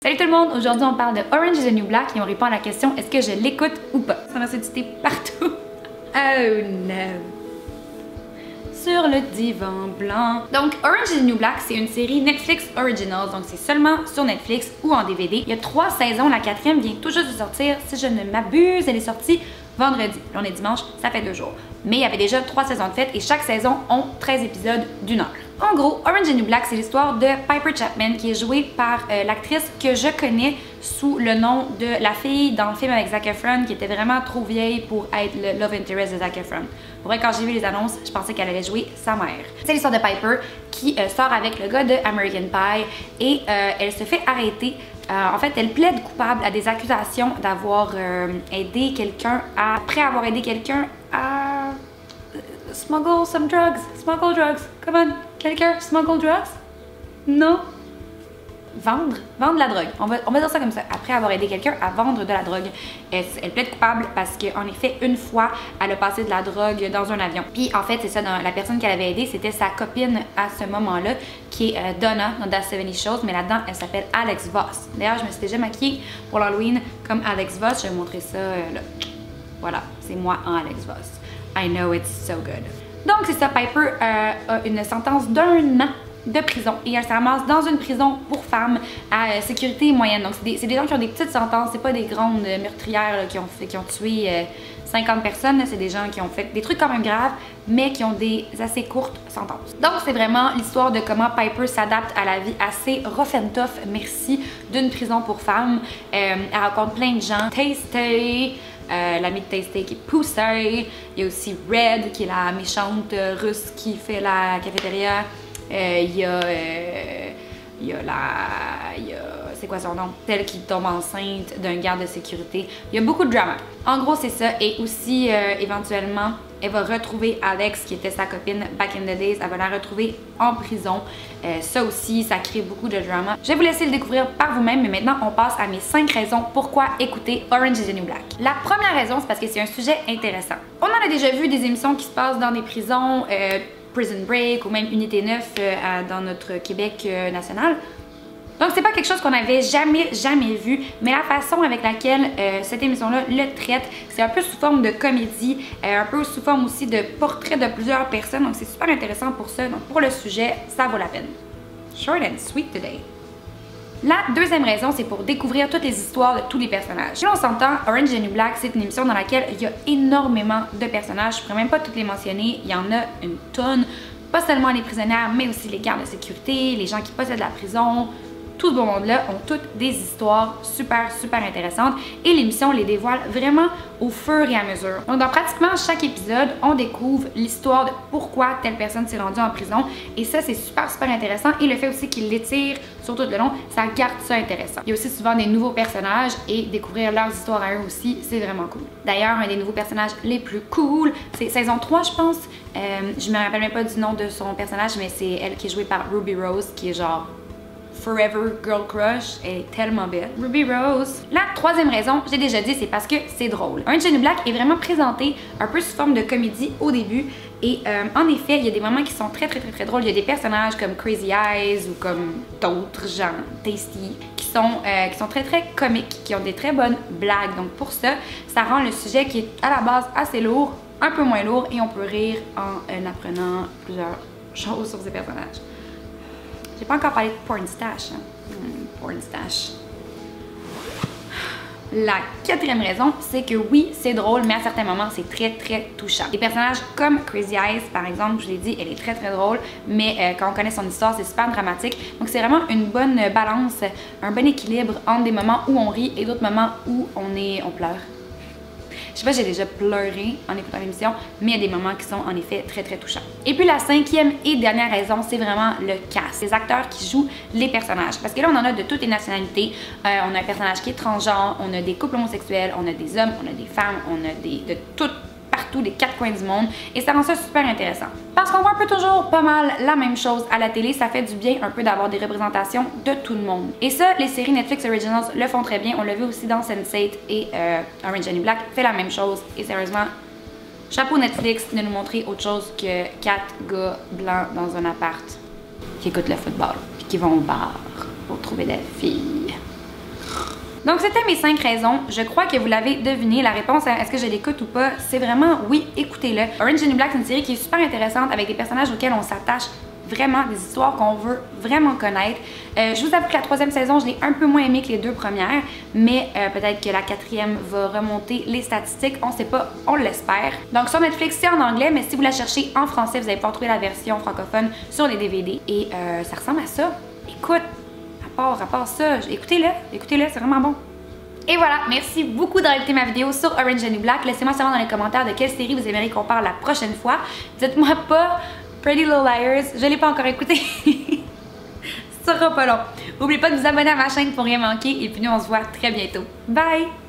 Salut tout le monde! Aujourd'hui, on parle de Orange is the New Black et on répond à la question est-ce que je l'écoute ou pas? Ça m'a sollicité partout. Oh no! Sur le divan blanc. Donc, Orange is the New Black, c'est une série Netflix Originals, donc c'est seulement sur Netflix ou en DVD. Il y a 3 saisons, la 4e vient tout juste de sortir. Si je ne m'abuse, elle est sortie vendredi. Là, on est dimanche, ça fait 2 jours. Mais il y avait déjà 3 saisons de fête et chaque saison ont 13 épisodes d'1 heure. En gros, Orange is the New Black, c'est l'histoire de Piper Chapman qui est jouée par l'actrice que je connais sous le nom de la fille dans le film avec Zac Efron qui était vraiment trop vieille pour être le love interest de Zac Efron. Pour vrai, quand j'ai vu les annonces, je pensais qu'elle allait jouer sa mère. C'est l'histoire de Piper qui sort avec le gars de American Pie et elle se fait arrêter. En fait, elle plaide coupable à des accusations d'avoir aidé quelqu'un à... Après avoir aidé quelqu'un à... smuggle some drugs. Smuggle drugs. Come on. Quelqu'un smuggle drugs? Non? Vendre la drogue. On va dire ça comme ça. Après avoir aidé quelqu'un à vendre de la drogue. Elle plaide coupable parce qu'en effet, une fois, elle a passé de la drogue dans un avion. Puis en fait, c'est ça, la personne qu'elle avait aidée, c'était sa copine à ce moment-là, qui est Donna dans That 70 Shows, mais là-dedans, elle s'appelle Alex Voss. D'ailleurs, je me suis déjà maquillée pour l'Halloween comme Alex Voss. Je vais vous montrer ça là. Voilà, c'est moi en Alex Voss. I know it's so good. Donc c'est ça, Piper a une sentence d'1 an de prison et elle se ramasse dans une prison pour femmes à sécurité moyenne. Donc c'est des gens qui ont des petites sentences, c'est pas des grandes meurtrières là, qui ont tué 50 personnes, c'est des gens qui ont fait des trucs quand même graves mais qui ont des assez courtes sentences. Donc c'est vraiment l'histoire de comment Piper s'adapte à la vie assez rough and tough, merci, d'une prison pour femmes. Elle rencontre plein de gens. Tasty, l'ami de Tasty qui est Poussey. Il y a aussi Red qui est la méchante russe qui fait la cafétéria. Il y a c'est quoi son nom? Celle qui tombe enceinte d'un garde de sécurité. Il y a beaucoup de drama. En gros, c'est ça. Et aussi, éventuellement, elle va retrouver Alex, qui était sa copine back in the days. Elle va la retrouver en prison. Ça aussi, ça crée beaucoup de drama. Je vais vous laisser le découvrir par vous-même, mais maintenant, on passe à mes 5 raisons pourquoi écouter Orange is the New Black. La première raison, c'est parce que c'est un sujet intéressant. On en a déjà vu des émissions qui se passent dans des prisons, Prison Break ou même Unité 9 dans notre Québec national. Donc c'est pas quelque chose qu'on avait jamais vu, mais la façon avec laquelle cette émission-là le traite, c'est un peu sous forme de comédie, un peu sous forme aussi de portrait de plusieurs personnes, donc c'est super intéressant pour ça. Donc pour le sujet, ça vaut la peine. Short and sweet today. La deuxième raison, c'est pour découvrir toutes les histoires de tous les personnages. Si on s'entend, Orange is the New Black, c'est une émission dans laquelle il y a énormément de personnages. Je pourrais même pas toutes les mentionner, il y en a une tonne. Pas seulement les prisonnières, mais aussi les gardes de sécurité, les gens qui possèdent la prison. Tout ce beau monde-là ont toutes des histoires super intéressantes et l'émission les dévoile vraiment au fur et à mesure. Donc dans pratiquement chaque épisode, on découvre l'histoire de pourquoi telle personne s'est rendue en prison et ça c'est super intéressant et le fait aussi qu'ils l'étirent sur tout le long, ça garde ça intéressant. Il y a aussi souvent des nouveaux personnages et découvrir leurs histoires à eux aussi, c'est vraiment cool. D'ailleurs, un des nouveaux personnages les plus cool, c'est saison 3 je pense, je me rappelle même pas du nom de son personnage mais c'est elle qui est jouée par Ruby Rose qui est genre Forever Girl Crush, elle est tellement belle. Ruby Rose. La troisième raison, j'ai déjà dit, c'est parce que c'est drôle. Orange is the New Black est vraiment présenté un peu sous forme de comédie au début et en effet, il y a des moments qui sont très drôles. Il y a des personnages comme Crazy Eyes ou comme d'autres gens, Tasty, qui sont très comiques, qui ont des très bonnes blagues. Donc pour ça, ça rend le sujet qui est à la base assez lourd, un peu moins lourd et on peut rire en apprenant plusieurs choses sur ces personnages. J'ai pas encore parlé de Porn Stash. Porn Stash. La quatrième raison, c'est que oui, c'est drôle, mais à certains moments, c'est très touchant. Des personnages comme Crazy Eyes, par exemple, je l'ai dit, elle est très drôle, mais quand on connaît son histoire, c'est super dramatique. Donc c'est vraiment une bonne balance, un bon équilibre entre des moments où on rit et d'autres moments où on pleure. Je sais pas, j'ai déjà pleuré en écoutant l'émission, mais il y a des moments qui sont en effet très touchants. Et puis la cinquième et dernière raison, c'est vraiment le cast, les acteurs qui jouent les personnages. Parce que là, on en a de toutes les nationalités. On a un personnage qui est transgenre, on a des couples homosexuels, on a des hommes, on a des femmes, on a de toutes partout, des 4 coins du monde et ça rend ça super intéressant. Parce qu'on voit un peu toujours pas mal la même chose à la télé, ça fait du bien un peu d'avoir des représentations de tout le monde. Et ça, les séries Netflix Originals le font très bien, on l'a vu aussi dans Sense8 et Orange is the New Black fait la même chose et sérieusement, chapeau Netflix de nous montrer autre chose que 4 gars blancs dans un appart qui écoutent le football puis qui vont au bar pour trouver des filles. Donc c'était mes 5 raisons. Je crois que vous l'avez deviné. La réponse à est-ce que je l'écoute ou pas, c'est vraiment oui, écoutez-le. Orange is the New Black, c'est une série qui est super intéressante avec des personnages auxquels on s'attache vraiment, des histoires qu'on veut vraiment connaître. Je vous avoue que la 3e saison, je l'ai un peu moins aimée que les 2 premières, mais peut-être que la 4e va remonter les statistiques, on sait pas, on l'espère. Donc sur Netflix, c'est en anglais, mais si vous la cherchez en français, vous allez pouvoir trouver la version francophone sur les DVD. Et ça ressemble à ça. Écoute, à part ça, écoutez-le, c'est vraiment bon. Et voilà, merci beaucoup d'avoir écouté ma vidéo sur Orange is the New Black. Laissez-moi savoir dans les commentaires de quelle série vous aimeriez qu'on parle la prochaine fois. Dites-moi pas Pretty Little Liars, je l'ai pas encore écouté. Ça sera pas long. N'oubliez pas de vous abonner à ma chaîne pour rien manquer et puis nous on se voit très bientôt. Bye!